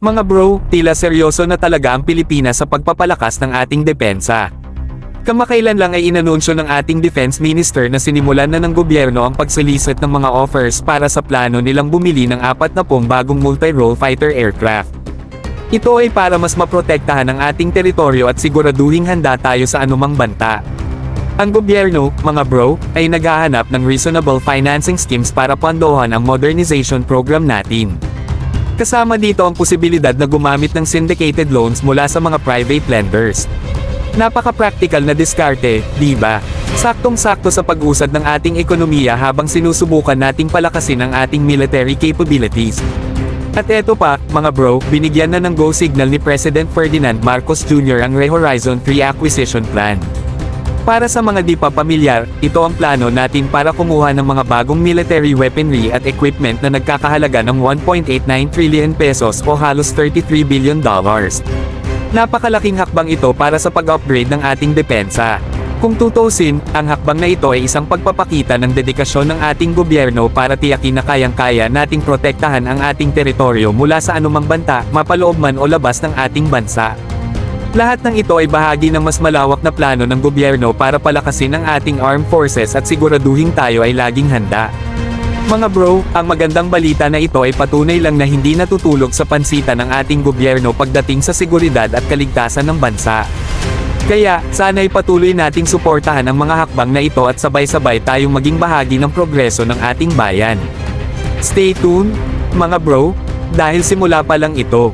Mga bro, tila seryoso na talaga ang Pilipinas sa pagpapalakas ng ating depensa. Kamakailan lang ay inanunsyo ng ating Defense Minister na sinimulan na ng gobyerno ang pagsolicit ng mga offers para sa plano nilang bumili ng 40 bagong multi-role fighter aircraft. Ito ay para mas maprotektahan ang ating teritoryo at siguraduhing handa tayo sa anumang banta. Ang gobyerno, mga bro, ay naghahanap ng reasonable financing schemes para pondohan ang modernization program natin. Kasama dito ang posibilidad na gumamit ng syndicated loans mula sa mga private lenders. Napaka-practical na diskarte, di ba? Saktong-sakto sa pag-usad ng ating ekonomiya habang sinusubukan nating palakasin ang ating military capabilities. At eto pa, mga bro, binigyan na ng go signal ni President Ferdinand Marcos Jr. ang Horizon 3 acquisition plan. Para sa mga di pa pamilyar, ito ang plano natin para kumuha ng mga bagong military weaponry at equipment na nagkakahalaga ng 1.89 trillion pesos o halos $33 billion. Napakalaking hakbang ito para sa pag-upgrade ng ating depensa. Kung tutusin, ang hakbang na ito ay isang pagpapakita ng dedikasyon ng ating gobyerno para tiyakin na kayang-kaya nating protektahan ang ating teritoryo mula sa anumang banta, mapaloob man o labas ng ating bansa. Lahat ng ito ay bahagi ng mas malawak na plano ng gobyerno para palakasin ang ating armed forces at siguraduhin tayo ay laging handa. Mga bro, ang magandang balita na ito ay patunay lang na hindi natutulog sa pansitan ng ating gobyerno pagdating sa seguridad at kaligtasan ng bansa. Kaya, sana'y patuloy nating suportahan ang mga hakbang na ito at sabay-sabay tayong maging bahagi ng progreso ng ating bayan. Stay tuned, mga bro, dahil simula pa lang ito.